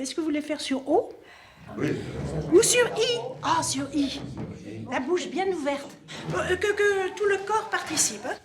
Est-ce que vous voulez faire sur O? Oui. Ou sur I? Ah, sur I. La bouche bien ouverte. Que tout le corps participe. Hein?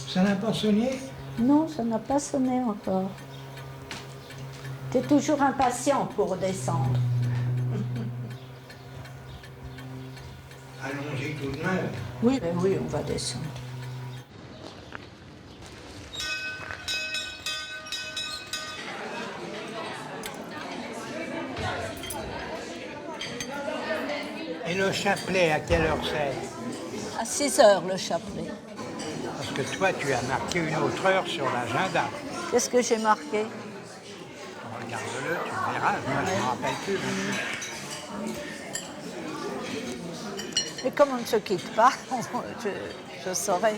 Ça n'a pas sonné? Non, ça n'a pas sonné encore. Tu es toujours impatient pour redescendre. Allons-y tout de même. Oui, mais oui, on va descendre. Et le chapelet, à quelle heure c'est? À 6 heures, le chapelet. Parce que toi, tu as marqué une autre heure sur l'agenda. Qu'est-ce que j'ai marqué? Regarde-le, tu verras. Moi, je ne me rappelle plus. Mais comme on ne se quitte pas, je saurai.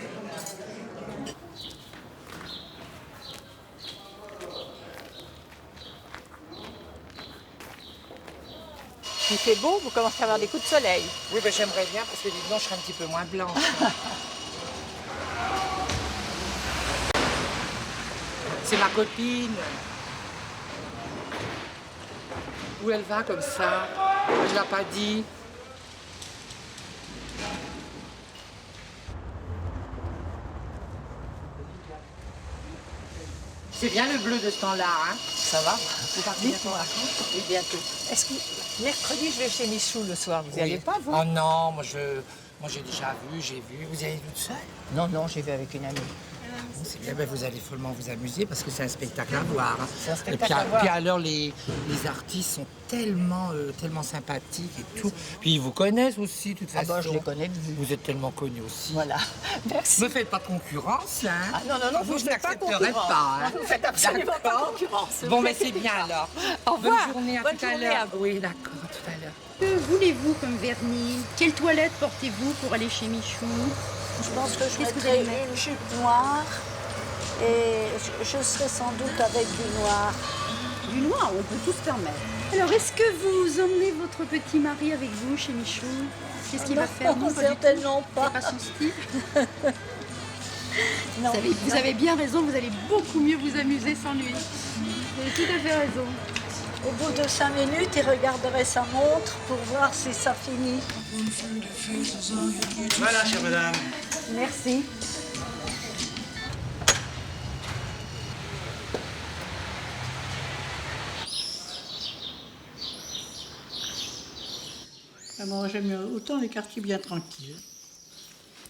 Il fait beau, vous commencez à avoir des coups de soleil. Oui, ben, j'aimerais bien parce que dis donc, je serai un petit peu moins blanche. C'est ma copine. Où elle va comme ça? Je ne l'ai pas dit. C'est bien le bleu de ce temps-là, hein? Ça va? Vous partez bientôt en vacances? Oui, bientôt. Est-ce que mercredi, je vais chez Michou le soir. Vous n'y allez pas, vous? Oh non, moi j'ai déjà vu, j'ai vu. Vous y allez toute seule? Non, non, j'y vais avec une amie. C'est bien, ben, vous allez follement vous amuser parce que c'est un spectacle à voir. Hein. C'est un spectacle et puis, à voir. Puis alors, les artistes sont tellement sympathiques et tout. Puis ils vous connaissent aussi, de toute façon. Bah, je les connais de vue. Vous êtes tellement connus aussi. Voilà. Merci. Ne me faites pas de concurrence, hein. Ah non, non, non, vous je ne fais pas n'accepterez concurrence. pas. Hein. Vous faites absolument pas D'accord. concurrence. Bon, mais c'est bien alors. Au revoir. Bonne journée, à Bonne tout à journée à l'heure. vous. Oui, d'accord, à tout à l'heure. Que voulez-vous comme vernis? Quelle toilette portez-vous pour aller chez Michou? Je pense que je Qu'est-ce que vous mettrai allez mettre? une jupe noire et je serai sans doute avec du noir. Du noir, on peut tout se permettre. Alors, est-ce que vous emmenez votre petit mari avec vous chez Michou? Qu'est-ce qu'il va faire? Non, pas du tout. certainement pas. C'est pas son style. Non, Vous avez bien raison, vous allez beaucoup mieux vous amuser sans lui. Vous avez tout à fait raison. Au bout de 5 minutes, il regarderait sa montre pour voir si ça finit. Voilà, chère madame. Merci. Moi, j'aime autant les quartiers bien tranquilles.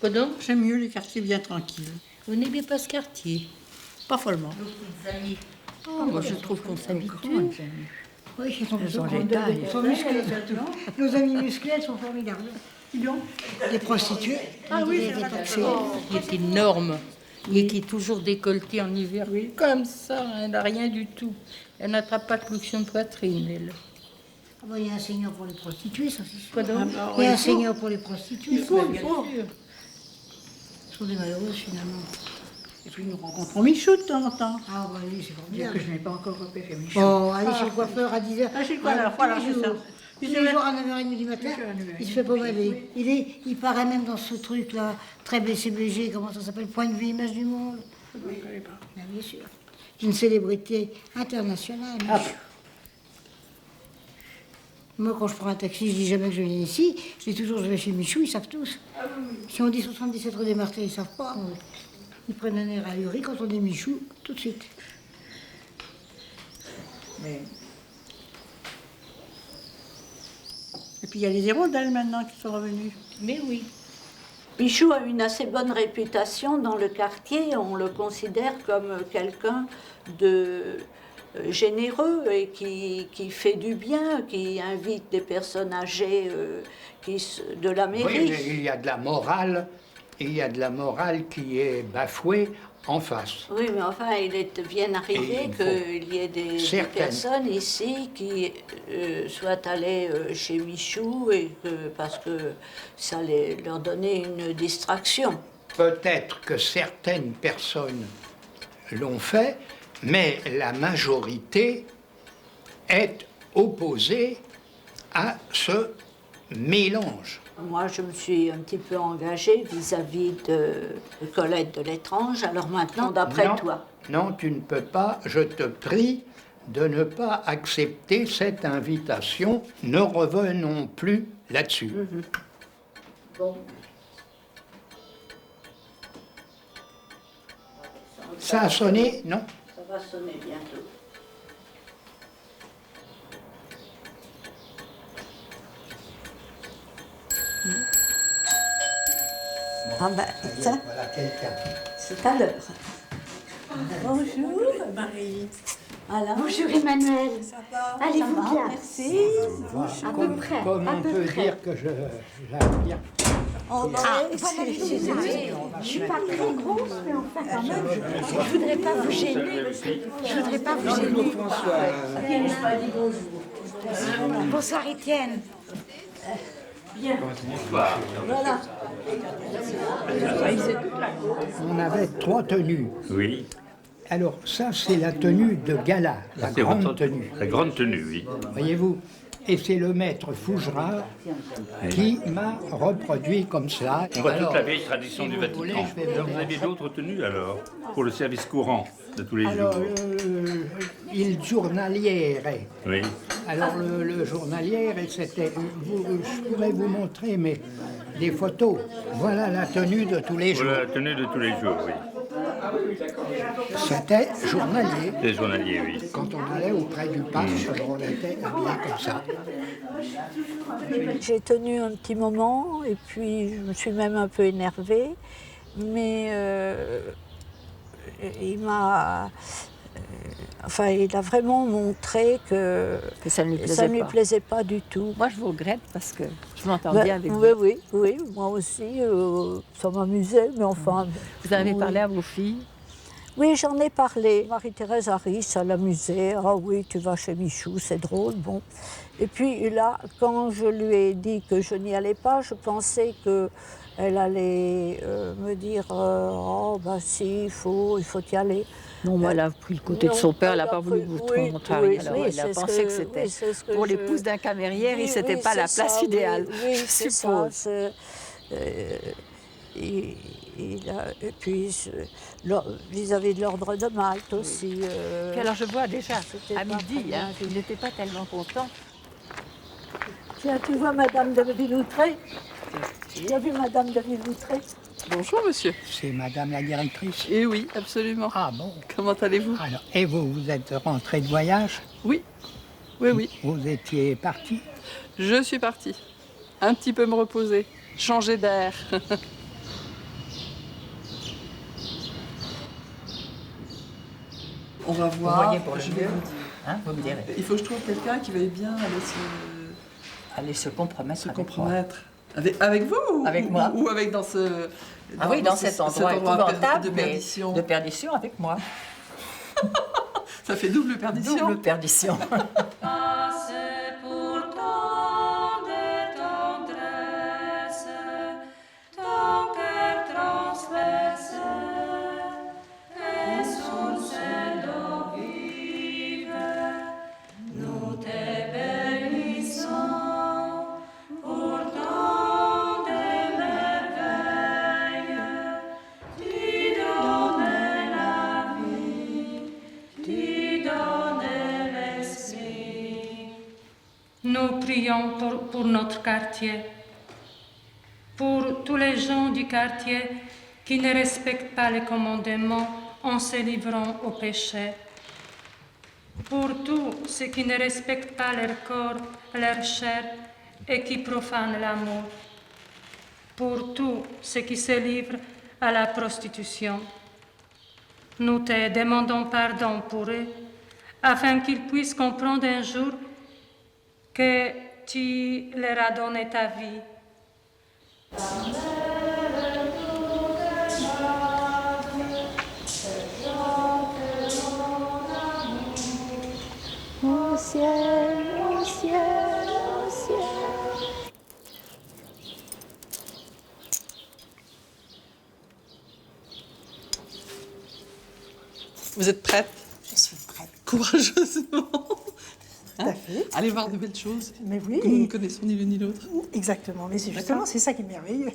Pardon? J'aime mieux les quartiers bien tranquilles. Vous n'aimez pas ce quartier? Pas follement. Oh, moi je trouve qu'on s'habitue. Oui, ils sont musclés. Nos amis musclés, elles sont formidables. Les prostituées. Ah oui, les c'est vrai. taxés. Il est énorme. Et qui est toujours décolleté en hiver. Oui. Comme ça, elle n'a rien du tout. Elle n'attrape pas de fluxion de poitrine, elle. Ah bah, il y a un seigneur pour les prostituées, ça c'est sûr. Pardon? Il y a un seigneur pour les prostituées. Il faut. Ils sont des malheureuses finalement. Et puis nous rencontrons Michou de temps en temps. Ah bah oui, c'est Bien formidable. que je n'ai pas encore repéré Michou. Bon, allez chez le coiffeur à 10h. Ah, chez le coiffeur, voilà, tous les c'est ça. jours. Tous les jours à 9h30 du matin, il se fait pommader. Il paraît même dans ce truc-là, très BCBG, comment ça s'appelle, Point de vue, image du monde. Je ne connais pas. Bien sûr. Une célébrité internationale. Ah, Moi, quand je prends un taxi, je dis jamais que je viens ici. Je dis toujours, je vais chez Michou, ils savent tous. Si on dit 77 rue des Martyrs, ils ne savent pas. Ils prennent un air ahuri quand on dit Michou, tout de suite. mais... Et puis il y a les hirondelles maintenant qui sont revenus. Mais oui. Michou a une assez bonne réputation dans le quartier. On le considère comme quelqu'un de généreux et qui fait du bien, qui invite des personnes âgées de la mairie. Oui, mais il y a de la morale, qui est bafouée en face. Oui, mais enfin, il est bien arrivé qu'il y ait des personnes ici qui soient allées chez Michou parce que ça leur donnait une distraction. Peut-être que certaines personnes l'ont fait, mais la majorité est opposée à ce mélange. Moi, je me suis un petit peu engagée vis-à-vis de Colette de l'Étrange. Alors maintenant, d'après toi. Non, tu ne peux pas. Je te prie de ne pas accepter cette invitation. Ne revenons plus là-dessus. Bon. Ça a sonné, non? Ça va sonner bientôt. Ah ben, ça, Voilà quelqu'un. c'est à l'heure. Bonjour, Marie. Alors, Bonjour Emmanuel. Allez-vous bien? merci. À peu près. Comme on peut dire que j'aime Oh, Voilà les choses. Je suis pas très grosse, mais enfin quand même, je voudrais pas vous gêner. Je voudrais pas vous gêner. Bonsoir Étienne. voilà. On avait 3 tenues. Oui. Alors ça, c'est la tenue de gala, la C'est grande votre- tenue. La grande tenue, oui. Voyez-vous? Et c'est le maître Fougerat qui m'a reproduit comme cela. On voit Alors, toute la vieille tradition si du vous Vatican. voulez, je vais Vous avez d'autres tenues alors pour le service courant de tous les Alors, jours. il journalière. Oui. Alors le journalière, c'était, je pourrais vous montrer, mais des photos. Voilà la tenue de tous les jours. Voilà la tenue de tous les jours, oui. C'était journalier. Les journaliers, oui. Quand on allait auprès du pape, on était habillé comme ça. J'ai tenu un petit moment et puis je me suis même un peu énervée, mais il m'a... enfin, il a vraiment montré que ça ne lui plaisait pas du tout. Moi, je vous regrette parce que je m'entends Ouais, bien avec vous. oui, moi aussi, ça m'amusait, mais enfin... Vous en avez oui. parlé à vos filles? Oui, j'en ai parlé. Marie-Thérèse Harry, ça l'amusait. Ah oui, tu vas chez Michou, c'est drôle, bon. Et puis là, quand je lui ai dit que je n'y allais pas, je pensais qu'elle allait me dire oh, bah si, il faut y aller. Non, moi, elle a pris le côté de son père, elle n'a pas voulu vous contrarier. Alors, elle a pensé que c'était pour l'épouse d'un camérière, ce n'était pas la place idéale, je suppose. Et puis, vis-à-vis de l'ordre de Malte aussi. Puis alors, je vois déjà, c'était à pas midi, très bien. hein, il n'était pas tellement content. Tiens, tu vois Madame de Villoutré? Tu as vu Madame de Villoutré? Bonjour monsieur. C'est madame la directrice. Eh oui, absolument. Ah bon. Comment allez-vous? Alors, et vous êtes rentré de voyage? Oui. Oui. Vous étiez parti? Je suis partie. Un petit peu me reposer, changer d'air. On va voir. Vous voyez pour le Je mieux, vais- hein, vous me direz. Il faut que je trouve quelqu'un qui veuille bien Allez se compromettre se avec moi. compromettre. Avec vous Avec moi. Ou avec dans ce... Ah oui, dans cet endroit épouvantable, de mais perdition. de perdition avec moi. Ça fait double perdition. Double perdition. Nous prions pour notre quartier, pour tous les gens du quartier qui ne respectent pas les commandements en se livrant au péché, pour tous ceux qui ne respectent pas leur corps, leur chair et qui profanent l'amour, pour tous ceux qui se livrent à la prostitution. Nous te demandons pardon pour eux, afin qu'ils puissent comprendre un jour que tu leur as donné ta vie. Au ciel, au ciel, au ciel. Vous êtes prête? Je suis prête. Courageusement. Tout à fait. Allez voir de belles choses. Mais oui. Que nous ne connaissons ni l'une ni l'autre. Exactement. Mais c'est justement, c'est ça qui est merveilleux.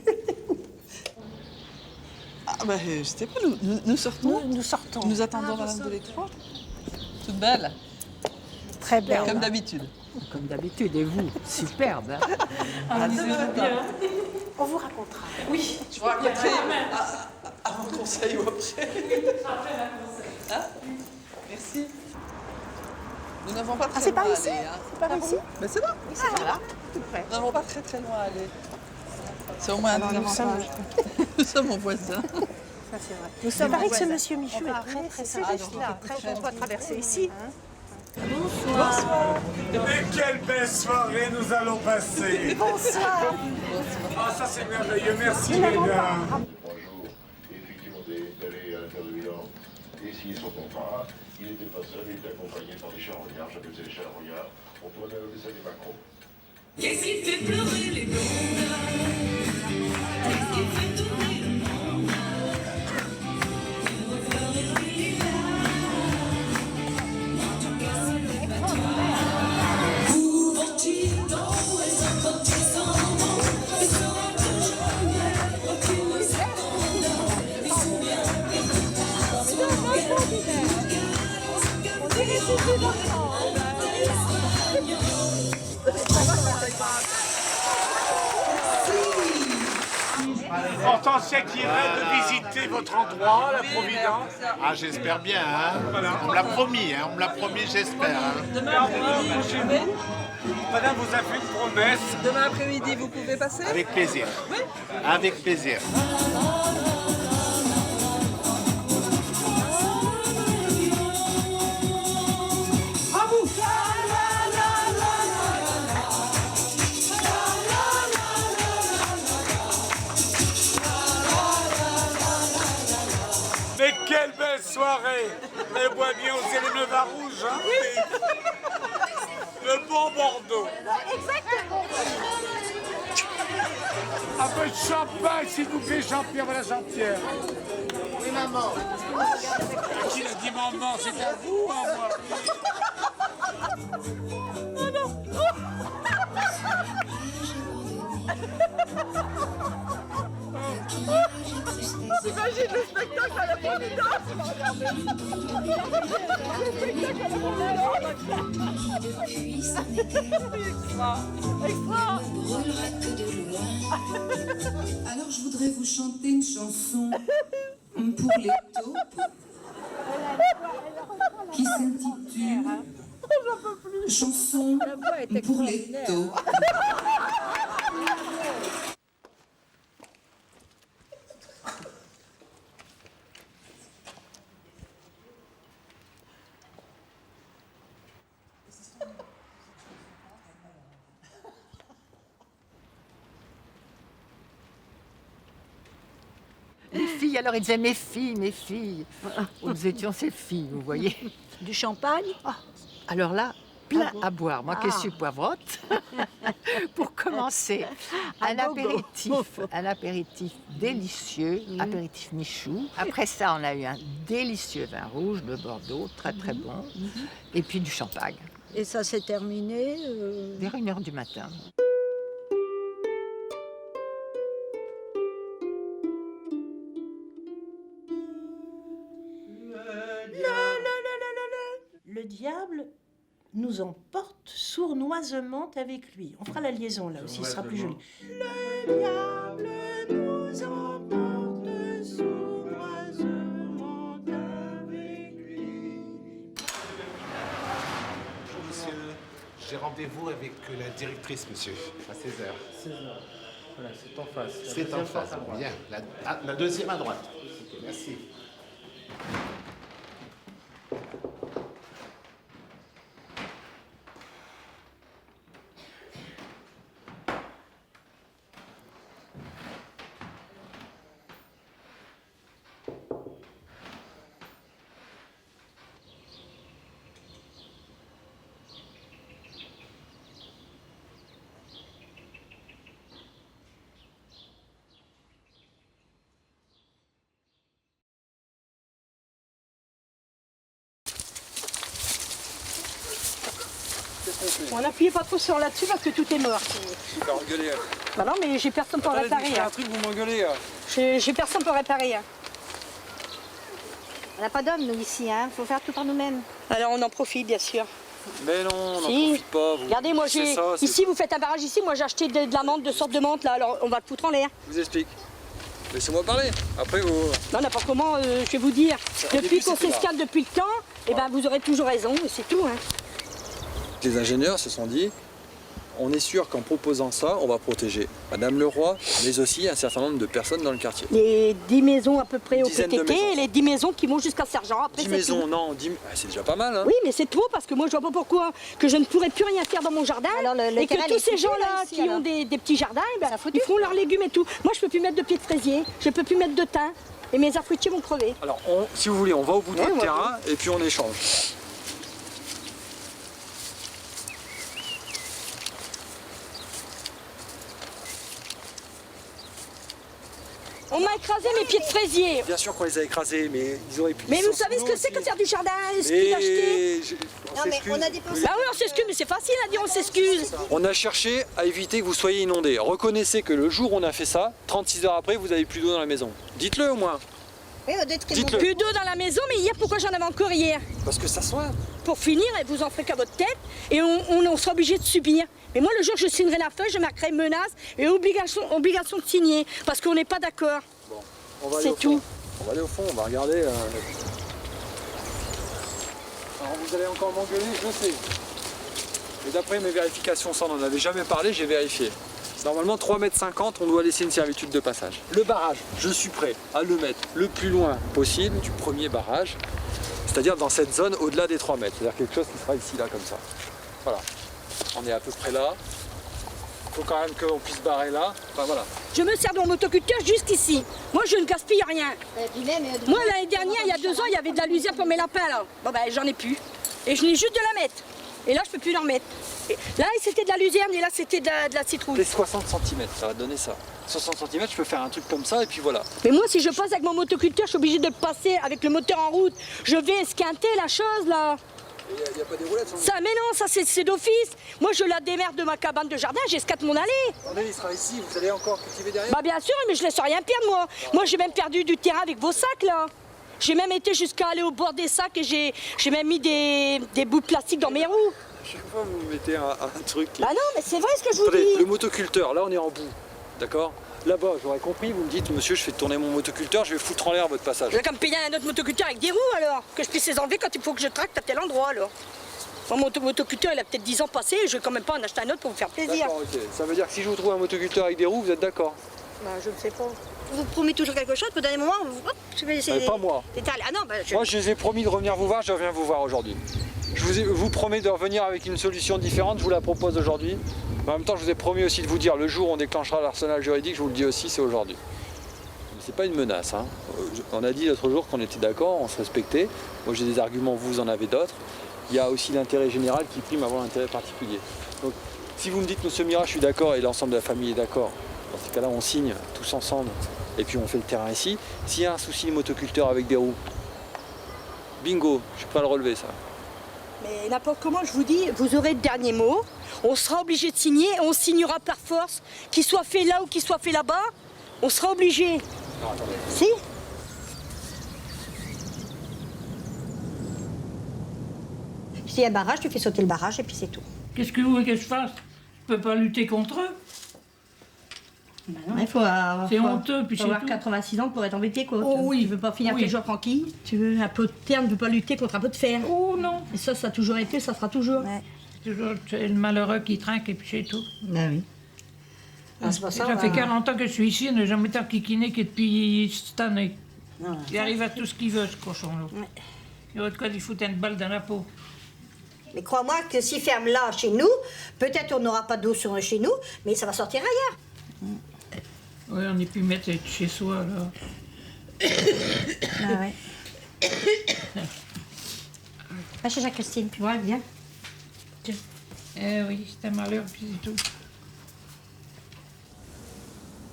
Ah bah, je sais pas, nous sortons. Nous sortons. Nous attendons Madame de l'Écran. Toute belle. Très belle. Comme d'habitude. Comme d'habitude, et vous, superbe. Ah, On vous racontera. Oui. Je vous raconterai avant le conseil ou après. Après la conseil. Hein? Merci. Nous n'avons pas très c'est loin par à ici? aller. Hein. C'est par ici? Mais c'est là. Oui, c'est par là, tout près. Nous n'avons pas très loin à aller. C'est au moins un Alors, nous avantage. Nous sommes en voisins. Ça, c'est vrai. Il paraît que ce monsieur Michou est très très sage. Il est très gentil. On va traverser ici. Bonsoir. Mais quelle belle soirée nous allons passer. Bonsoir. Ah, ça c'est merveilleux. Merci mesdames. 3 jours, effectivement, d'aller intervenir et signer son contrat. Il n'était pas seul, il était accompagné par des charognards. J'appelle ça les charognards. On pourrait appeler ça des macros. Qu'est-ce qui fait pleurer les blondes? Qu'est-ce qui fait tourner le monde? Hortensia qui rêve de visiter votre endroit, la Providence. Ah, j'espère bien, hein. Voilà. On me l'a promis, hein. On me l'a promis, j'espère. Hein. Demain après-midi, vous pouvez? Madame vous a fait une promesse. Demain après-midi, vous pouvez passer? Avec plaisir. Oui. Avec plaisir. À vous. Mais quelle belle soirée. Elle boit bien aussi les neufs à rouge, hein. Le bon Bordeaux. Exactement. Un peu de champagne, s'il vous plaît, Jean-Pierre. Voilà Jean-Pierre. Oui, maman. Qui a dit maman? C'est à vous, à moi. T'imagines le spectacle à la Providence? Le spectacle à la Providence. Extra. Extra. Alors je voudrais vous chanter une chanson pour les taupes qui s'intitule Chanson pour les taupes. Les filles, alors ils disaient mes filles, mes filles. Nous étions ces filles, vous voyez. Du champagne? Alors là, plein à boire. Moi qui suis poivrotte. Pour commencer, un apéritif délicieux, apéritif Michou. Après ça, on a eu un délicieux vin rouge de Bordeaux, très très bon. Et puis du champagne. Et ça s'est terminé vers 1h du matin. Le diable nous emporte sournoisement avec lui. On fera la liaison là aussi, ce sera plus joli. Le diable nous emporte sournoisement avec lui. Bonjour monsieur, j'ai rendez-vous avec la directrice monsieur, à 16h. Voilà, c'est en face. La C'est en deuxième face. porte à droite. Bien. La deuxième à droite. Ok, merci. On n'appuyez pas trop sur là-dessus parce que tout est mort. Tu vas engueuler. Bah non, mais j'ai personne pour Attendez, réparer. je fais un truc, vous m'engueulez. J'ai personne pour réparer. On n'a pas d'hommes, nous, ici, hein. Faut faire tout par nous-mêmes. Alors on en profite, bien sûr. Mais non, on n'en Si. profite pas. Vous. Regardez, moi C'est j'ai. ça, c'est- Ici, vous faites un barrage ici, moi j'ai acheté de la menthe, de sortes de menthe là, alors on va le foutre en l'air. Je vous explique. Laissez-moi parler. Après, vous. Non, n'importe comment, je vais vous dire. Au Depuis début, qu'on c'était s'escale depuis le temps, eh ben, vous aurez toujours raison, et c'est tout. Hein. Les ingénieurs se sont dit, on est sûr qu'en proposant ça, on va protéger Madame Leroy, mais aussi un certain nombre de personnes dans le quartier. Les 10 maisons à peu près au Dizaine de PTT maisons. et les 10 maisons qui vont jusqu'à Sergent. Après, 10 c'est maisons, tout. non, 10... ah, c'est déjà pas mal. Hein. Oui, mais c'est trop parce que moi je vois pas pourquoi que je ne pourrais plus rien faire dans mon jardin et terrain, que il tous est ces foutu, gens-là là, ici, qui alors. ont des petits jardins, eh ben, ils font leurs légumes et tout. Moi je peux plus mettre de pieds de fraisier, je peux plus mettre de thym et mes arbres fruitiers vont crever. Alors, si vous voulez, on va au bout de Ouais, votre on va terrain et puis on échange. On m'a écrasé mes pieds de fraisier. Bien sûr qu'on les a écrasés, mais ils auraient pu... Mais vous savez ce que c'est que faire du jardin, ce qu'il a acheté. Non, mais on a dépensé... Bah oui, on s'excuse, mais c'est facile à dire on s'excuse. On a cherché à éviter que vous soyez inondés. Reconnaissez que le jour où on a fait ça, 36 heures après, vous n'avez plus d'eau dans la maison. Dites-le au moins. Oui, Odette, Dites-le. Plus d'eau dans la maison, mais hier, pourquoi j'en avais encore hier? Parce que ça soit. Pour finir, et vous en ferez qu'à votre tête, et on sera obligé de subir. Mais moi, le jour où je signerai la feuille, je marquerai menace et obligation de signer, parce qu'on n'est pas d'accord. Bon, on va aller au C'est tout. fond. On va aller au fond, on va regarder. Alors vous allez encore m'engueuler, je sais. Mais d'après mes vérifications, ça on n'en avait jamais parlé, j'ai vérifié. Normalement 3,50 m, on doit laisser une servitude de passage. Le barrage, je suis prêt à le mettre le plus loin possible du premier barrage, c'est-à-dire dans cette zone au-delà des 3 mètres. C'est-à-dire quelque chose qui sera ici, là, comme ça. Voilà. On est à peu près là. Il faut quand même qu'on puisse barrer là. Enfin voilà. Je me sers de mon motoculteur jusqu'ici. Moi, je ne gaspille rien. Moi, l'année dernière, il y a 2 ans, il y avait de la luzerne pour mes lapins, là. Bon, ben, j'en ai plus. Et je venais juste de la mettre. Et là, je peux plus l'en mettre. Et là, c'était de la luzerne et là, c'était de la citrouille. Les 60 cm, ça va donner ça. 60 cm, je peux faire un truc comme ça et puis voilà. Mais moi, si je passe avec mon motoculteur, je suis obligée de le passer avec le moteur en route. Je vais esquinter la chose, là. Il n'y a pas des roulettes Ça, mais non, ça c'est d'office. Moi, je la démerde de ma cabane de jardin, j'escate mon allée. Attendez, il sera ici, vous allez encore cultiver derrière. Bah bien sûr, mais je laisse rien perdre, moi. Moi, j'ai même perdu du terrain avec vos sacs, là. J'ai même été jusqu'à aller au bord des sacs et j'ai même mis des bouts de plastique dans mes roues. Chaque fois, vous mettez un truc. Bah non, mais c'est vrai ce que je vous Attendez, dis. le motoculteur, là on est en bout, d'accord? Là-bas, j'aurais compris, vous me dites, monsieur, je fais tourner mon motoculteur, je vais foutre en l'air votre passage. Je vais comme payer un autre motoculteur avec des roues, alors. Que je puisse les enlever quand il faut que je tracte à tel endroit, alors. Moi, mon motoculteur, il a peut-être 10 ans passé, je vais quand même pas en acheter un autre pour vous faire plaisir. D'accord, ok. Ça veut dire que si je vous trouve un motoculteur avec des roues, vous êtes d'accord? Bah, je ne sais pas. Vous promettez toujours quelque chose, au dernier moment, hop, je vais essayer. Pas moi. Ah non, bah, Moi, je les ai promis de revenir vous voir, je reviens vous voir aujourd'hui. Je vous promets de revenir avec une solution différente, je vous la propose aujourd'hui. Mais en même temps, je vous ai promis aussi de vous dire, le jour où on déclenchera l'arsenal juridique, je vous le dis aussi, c'est aujourd'hui. C'est pas une menace. Hein. On a dit l'autre jour qu'on était d'accord, on se respectait. Moi, j'ai des arguments, vous en avez d'autres. Il y a aussi l'intérêt général qui prime avant l'intérêt particulier. Donc, si vous me dites, monsieur Mira, je suis d'accord et l'ensemble de la famille est d'accord, dans ce cas-là, on signe tous ensemble et puis on fait le terrain ici. S'il y a un souci motoculteur avec des roues, bingo, je peux pas le relever, ça. Mais n'importe comment, je vous dis, vous aurez le dernier mot. On sera obligé de signer, on signera par force, qu'il soit fait là ou qu'il soit fait là-bas, on sera obligé. Non, attendez. Si? S'il y a un barrage, tu fais sauter le barrage et puis c'est tout. Qu'est-ce que vous voulez que je fasse? Je peux pas lutter contre eux. Il faut C'est honteux, puis c'est avoir tout. 86 ans pour être embêté, quoi. Oh oui. Tu veux pas finir Oui. tes jours tranquille. Tu veux un peu de terre, ne veut pas lutter contre un peu de fer. Oh non. Et ça a toujours été, ça sera toujours. Toujours c'est le malheureux qui trinque et puis c'est tout. Ah oui. Ah, c'est pas ça, Ça fait bah. 40 ans que je suis ici, on n'a jamais tant kikiné que depuis cette année. Il arrive à tout ce qu'il veut, ce cochon-là. Il y a de quoi lui foutre une balle dans la peau. Mais crois-moi que s'il ferme là, chez nous, peut-être on n'aura pas d'eau chez nous, mais ça va sortir ailleurs. Oui, on n'est plus mettre chez soi, là. Ah ouais. Va chez Jacques-Christine, puis voilà, viens. Oui, c'est un malheur, puis c'est tout.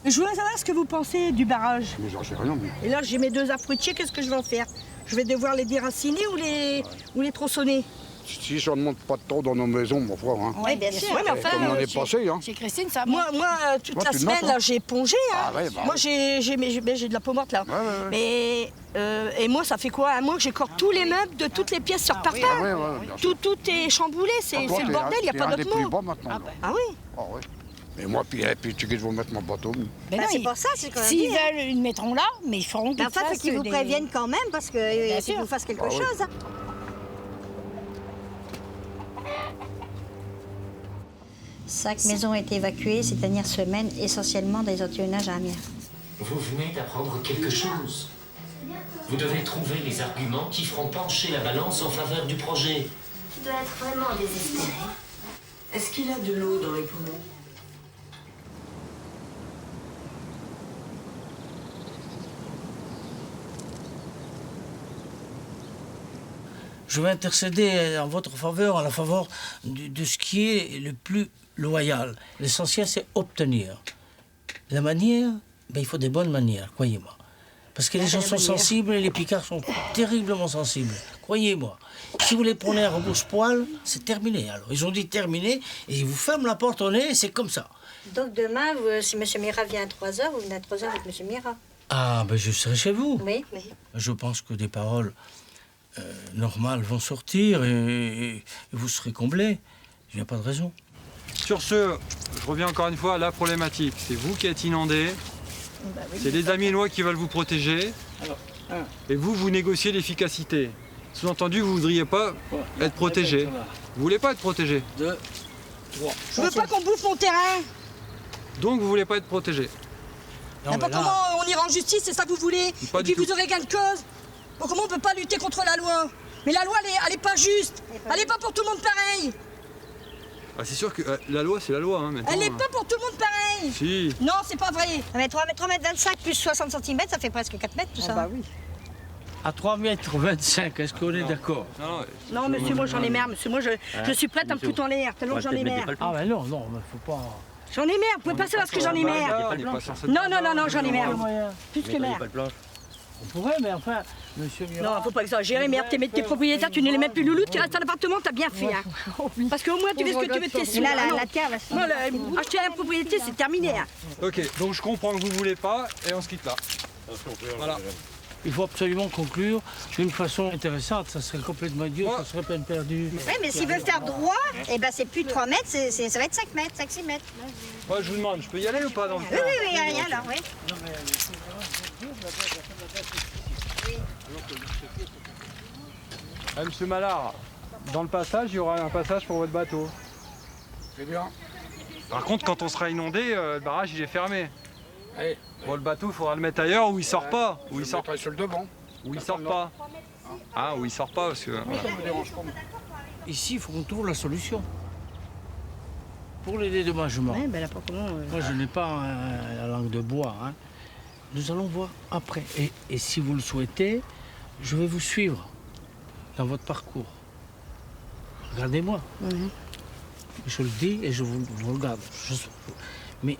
Je voudrais savoir ce que vous pensez du barrage. Mais j'en sais rien, moi. Et là, j'ai mes 2 arbres fruitiers, qu'est-ce que je vais en faire? Je vais devoir les déraciner ou les tronçonner? Si ça ne monte pas de temps dans nos maisons, mon frère. Hein. Oui, bien sûr. Ouais, mais enfin, comme on est passé, hein. Chez Christine, ça. Moi, toute Toi, la tu semaine, notes, hein. là, j'ai épongé. Hein. Ah ouais, bah moi, ouais. j'ai de la peau morte, là. Mais, et moi, ça fait quoi? Un mois que j'écorne tous les meubles de toutes les pièces sur parpaing. Ah ouais, ouais, bien sûr. Tout est chamboulé, c'est Toi, le bordel, il n'y a t'es pas un des d'autre plus mot. bas maintenant, là. Ah oui. Ah ouais. Et moi, puis tu veux que je vous mette mon bateau. Ben non, c'est pour ça, c'est quand même S'ils dit, hein. veulent, ils le mettront là, mais ils feront Mais enfin, faut qu'ils vous préviennent quand même, parce que Bien qu'ils sûr. vous fassent quelque Bah oui. chose. Cinq maisons ont été évacuées ces dernières semaines, essentiellement des anti-onnages à Amiens. Vous venez d'apprendre quelque chose. Vous devez trouver les arguments qui feront pencher la balance en faveur du projet. Tu dois être vraiment désespéré. Est-ce qu'il a de l'eau dans les poumons? Je vais intercéder en votre faveur, en la faveur de ce qui est le plus loyal. L'essentiel, c'est obtenir. La manière, il faut des bonnes manières, croyez-moi. Parce que les gens sont sensibles et les picards sont terriblement sensibles. Croyez-moi. Si vous les prenez à rebouche-poil, c'est terminé. Alors, ils ont dit terminé et ils vous ferment la porte au nez et c'est comme ça. Donc demain, si M. Mira vient à 3h, vous venez à 3h avec M. Mira. Ah, je serai chez vous. Oui, oui. Je pense que des paroles normales vont sortir et vous serez comblés. Il n'y a pas de raison. Sur ce, je reviens encore une fois à la problématique. C'est vous qui êtes inondés. C'est les Amiénois qui veulent vous protéger. Et vous négociez l'efficacité. Sous-entendu, vous ne voudriez pas être protégé. Vous voulez pas être protégé. 2, 3. Je veux pas qu'on bouffe mon terrain. Donc vous voulez pas être protégé. N'importe comment on ira en justice, c'est ça que vous voulez? Pas Et du puis tout. vous aurez gain de cause. Bon, comment on peut pas lutter contre la loi? Mais la loi, elle est pas juste. Elle est pas pour tout le monde pareil. Ah, c'est sûr que la loi, c'est la loi. Hein, maintenant. Elle est pas pour tout le monde pareil. Si. Non, c'est pas vrai. Mais 3,25 m plus 60 cm, ça fait presque 4 mètres tout ça. bah oui. À 3,25 m, est-ce qu'on est d'accord? Non, monsieur, moi j'en ai marre. Monsieur, moi je suis prête à me foutre en l'air, tellement que j'en ai marre. Ah ben non, mais faut pas... J'en ai marre, vous pouvez pas savoir ce que j'en ai marre. Non, j'en ai marre. Plus que marre. On pourrait, mais enfin, monsieur Mira... Non, faut pas exagérer, merde, tes propriétaires, tu ne les mets plus loulou, tu restes en appartement, t'as bien fait. Hein. Parce qu'au moins tu fais ce que tu veux de tes sous. Là, Ah non. la terre va se Non, acheter la propriété, c'est terminé. Hein. Ok, donc je comprends que vous voulez pas et on se quitte là. Voilà. Il faut absolument conclure d'une façon intéressante, ça serait complètement idiot, ça serait peine perdue. Oui, mais s'ils veulent faire droit, eh ben c'est plus 3 mètres, ça va être 5 mètres, 5-6 mètres. Moi, je vous demande, je peux y aller ou pas dans le Oui, il n'y a rien alors, oui. Monsieur Mallard, dans le passage, il y aura un passage pour votre bateau. C'est bien. Par contre, quand on sera inondé, le barrage il est fermé. Bon, le bateau, il faudra le mettre ailleurs où il sort pas. Où il sort pas sur le devant. Où il sort pas. Ah, où il sort pas parce que. Ça me dérange pas. Ici, il faut qu'on trouve la solution. Pour les dédommagements. Ouais, ben là, pas comment. Moi, je n'ai pas la langue de bois. Hein. Nous allons voir après. Et si vous le souhaitez, je vais vous suivre dans votre parcours. Regardez-moi. Je le dis et je vous regarde. Mais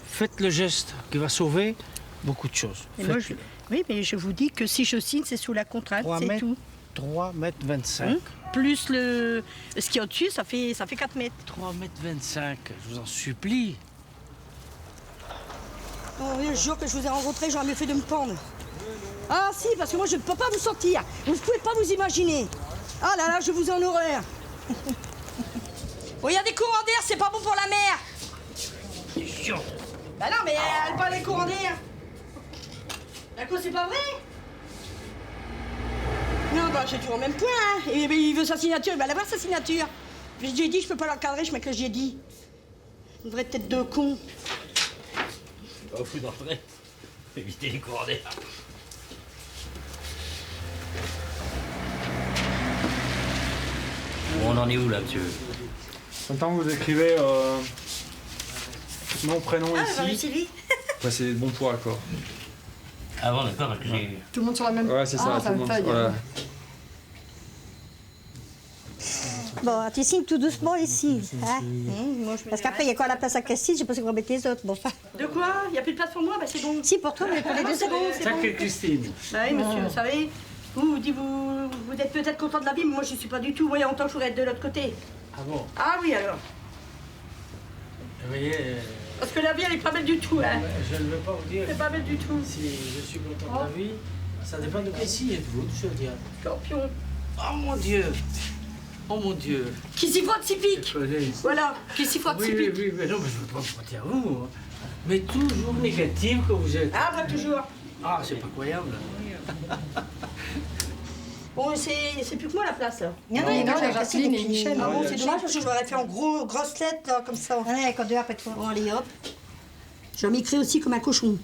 faites le geste qui va sauver beaucoup de choses. Moi, oui, mais je vous dis que si je signe, c'est sous la contrainte, c'est tout. 3,25 m. Plus ce qu'il y a au-dessus, ça fait 4 mètres. 3,25 m, je vous en supplie. Oh, le jour que je vous ai rencontré, j'aurais mieux fait de me pendre. Ah si, parce que moi je ne peux pas vous sortir. Vous ne pouvez pas vous imaginer. Ah là là, je vous ai en horreur. Oh, il y a des courants d'air, c'est pas bon pour la mer. Bah non, mais elle parle des courants d'air. D'accord, c'est pas vrai? Non, bah j'ai toujours le même point, hein. Et il veut sa signature, il va l'avoir sa signature. J'ai dit, je peux pas l'encadrer, je mets que j'ai dit. Une vraie tête de con. pas fou d'entrer. Éviter les courants d'air. Bon, on en est où là, monsieur? Maintenant, vous écrivez nom, prénom ici. Sylvie. Ouais, c'est bon pour accord. Ah bon, d'accord, parce que j'ai... Tout le monde sur la même. Ouais, c'est ça, tout le monde. Voilà. Bon, tu signes tout doucement ici. Hein? Parce qu'après, il y a quoi à la place à Christine? Je sais pas si vous remettez les autres. Bon, enfin. De quoi? Il n'y a plus de place pour moi? Bah c'est bon. Si, pour toi, mais pour les deux, c'est bon. Ça que Christine. Bah oui, monsieur, vous savez, vous êtes peut-être content de la vie, mais moi je ne suis pas du tout. Vous voyez, en tant que je voudrais être de l'autre côté. Ah bon? Ah oui, alors. Vous voyez... Parce que la vie, elle est pas belle du tout, hein. Je ne veux pas vous dire... C'est pas belle du tout. Si je suis content de la vie, ça dépend de quel signe êtes-vous, je veux dire. Scorpion. Oh mon Dieu! Oh mon Dieu! Qui s'y frotte, s'y pique. Voilà, qui s'y frotte, s'y Oui, pique. oui, mais non, mais je ne veux pas me frotter à vous. Hein. Mais toujours négatif que vous êtes. Ah, bah toujours. Ah, c'est pas croyable. Bon, c'est plus que moi la place. Il y en a, il y a Jacqueline et Michel. Ah bon, c'est dommage parce que je l'aurais fait en grosses lettres, là, comme ça. Allez, quand deux après toi. Bon, allez, hop. Je m'écris aussi comme un cochon.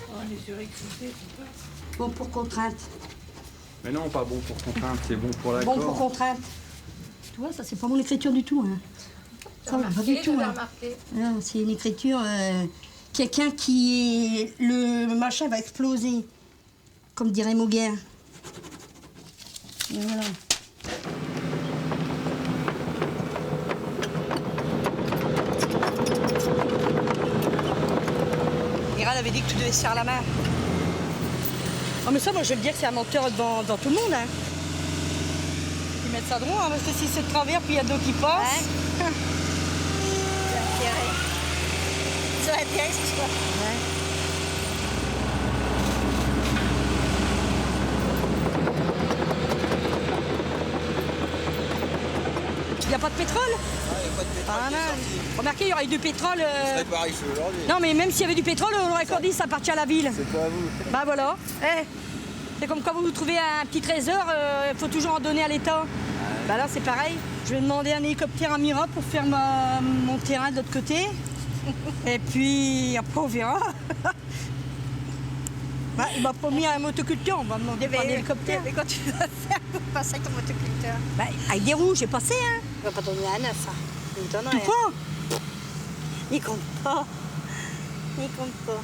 Oh, les surexcités, c'est pas... Bon pour contrainte. Mais non, pas bon pour contrainte, c'est bon pour l'accord. Bon pour contrainte. Tu vois, ça, c'est pas mon écriture du tout. Hein. Ça, pas du tout. Hein. Non, c'est une écriture... quelqu'un qui... Le machin va exploser. Comme dirait Mauguer. Et voilà. Iran avait dit que tu devais se faire la main. Oh mais ça, moi je veux te dire que c'est un menteur devant tout le monde. Hein. Ils mettent ça droit, hein, parce que si c'est de travers puis il y a d'eau qui passe. Ouais. C'est intérêt, c'est quoi? Ouais. Il n'y a pas de pétrole? Ah, il n'y a pas de pétrole. Ah, non. Remarquez, il y aurait eu du pétrole. Ça serait pareil que aujourd'hui. Non, mais même s'il y avait du pétrole, on aurait encore dit ça appartient à la ville. C'est pas à vous. Bah voilà. Eh, c'est comme quand vous trouvez un petit trésor, il faut toujours en donner à l'État. Bah là, c'est pareil. Je vais demander un hélicoptère à Mira pour faire mon terrain de l'autre côté. Et puis, après, on verra. Bah, il m'a promis un motoculteur, on va demander un hélicoptère. Mais quand tu vas faire pour passer avec ton motoculteur? Bah, avec des roues, j'ai passé, hein. Il va pas donner un neuf, ça. Il me donnerait. Tu crois? Il compte pas. Il compte pas.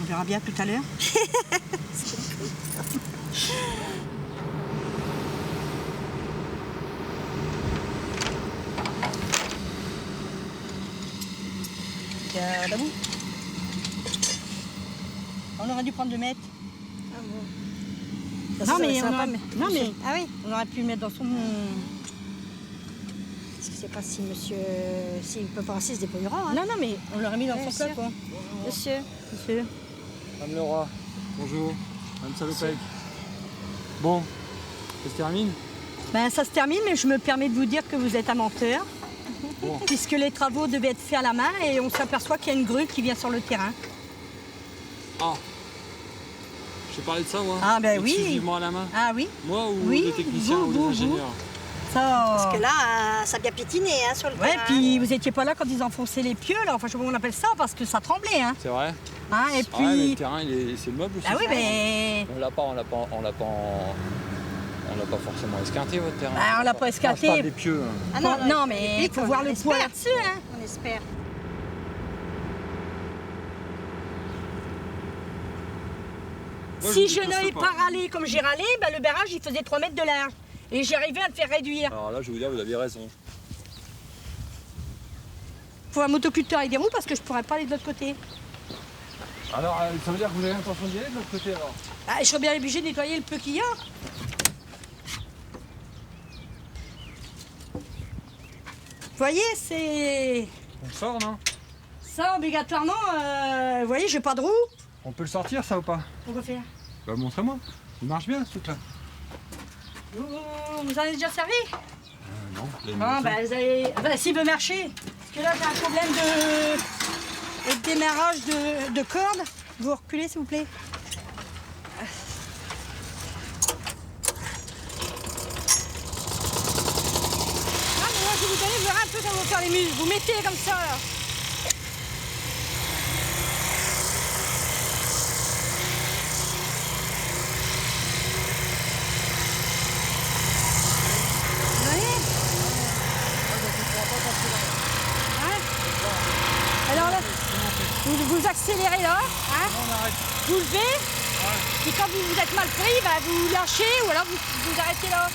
On verra bien tout à l'heure. D'abord. On aurait dû prendre le mètre. Ah bon. Non, mais, Ah oui. on aurait pu le mettre dans son... Parce que c'est pas si monsieur... S'il peut pas rester, il se débrouillera. Hein. Non, non, mais on l'aurait mis dans son Monsieur. plat, quoi. Monsieur. Monsieur. Madame Laura, bonjour. Madame Salopec. Bon, ça se termine? Ben, ça se termine, mais je me permets de vous dire que vous êtes un menteur. Bon. Puisque les travaux devaient être faits à la main et on s'aperçoit qu'il y a une grue qui vient sur le terrain. Ah, j'ai parlé de ça, moi. Ah, ben oui. Exclusivement à la main. Ah oui. Moi ou Oui, les techniciens vous, ou vous, les ingénieurs? Ça... Parce que là, ça a bien pétiné hein, sur le Ouais, terrain. puis vous étiez pas là quand ils enfonçaient les pieux, là. Enfin, je sais pas comment on appelle ça, parce que ça tremblait, hein. C'est vrai. Hein, et Ouais, puis... mais le terrain, c'est le meuble aussi. Ah oui, mais... On l'a pas forcément esquinté, votre terrain. Bah, on l'a pas Ah, esquinté. je parle des pieux. Hein. Ah non, mais il faut voir le poids là-dessus, hein. On espère. Moi, Si je je vous n'avais déteste pas râlé comme j'ai râlé, ben, le barrage, il faisait 3 mètres de large. Et j'ai arrivé à le faire réduire. Alors là, je vais vous dire, vous aviez raison. Faut un motoculteur avec des roues parce que je pourrais pas aller de l'autre côté. Alors, ça veut dire que vous avez l'intention d'y aller de l'autre côté, alors? Ah, je serais bien obligé de nettoyer le peu qu'il y a. Vous voyez, c'est... On le sort, non? Ça, obligatoirement, vous voyez, j'ai pas de roue. On peut le sortir, ça ou pas? Pourquoi faire? Bah, montrez-moi. Il marche bien, ce truc-là. Vous en avez déjà servi? Non. vous avez Ah, mis bah, ça. vous allez... Ah, bah, s'il veut marcher. Parce que là, j'ai un problème de démarrage de corde. Vous reculez, s'il vous plaît. Ah, mais moi, je vais vous donner, vous verrez un peu comment vous faire les muses. Vous mettez comme ça, là. serrez là, hein. Vous levez, et quand vous êtes mal pris, bah, vous lâchez ou alors vous arrêtez là.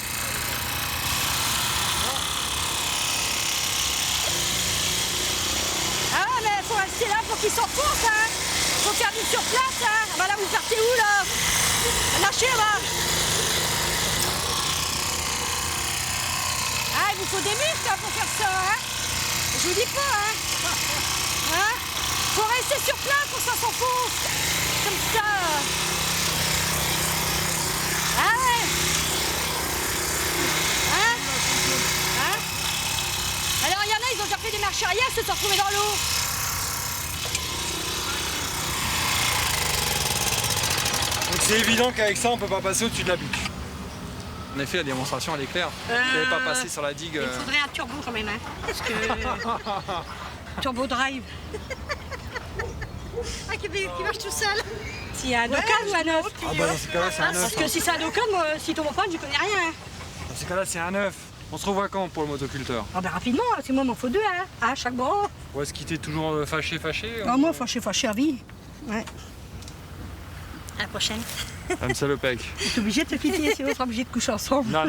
Ah ouais, mais faut rester là pour qu'il s'enfonce, hein. Faut faire vite sur place, hein. Ah bah là, vous partez où là? Lâchez là-bas. Ah, il vous faut des muscles hein, pour faire ça, hein. Je vous dis pas, hein. Hein? Faut rester sur place pour que ça s'enfonce. Comme ça. Ah ouais. Hein? Hein? Alors il y en a, ils ont déjà fait des marches arrière, se sont retrouvés dans l'eau. Donc c'est évident qu'avec ça, on peut pas passer au-dessus de la butte. En effet, la démonstration, elle est claire. Vous n'avez pas passé sur la digue. Il faudrait un turbo quand même, hein. Parce que... turbo drive. Ah, qui marche tout seul. S'il y a un Docan ou un 9. Ah bah dans ce cas-là, c'est un 9. Parce que si c'est un Docan, moi, s'il tombe en panne, je connais rien. Hein. Dans ce cas-là, c'est un 9. On se revoit quand pour le motoculteur? Ah bah rapidement, c'est moi, il m'en faut 2, hein. À chaque bras. Ou est-ce qu'il était toujours fâché? Ah, moi, fâché à vie. Ouais. À la prochaine. Comme ça le pec. Je suis obligée de te quitter, sinon on sera obligé de coucher ensemble. Non,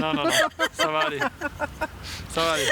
ça va aller. Ça va aller.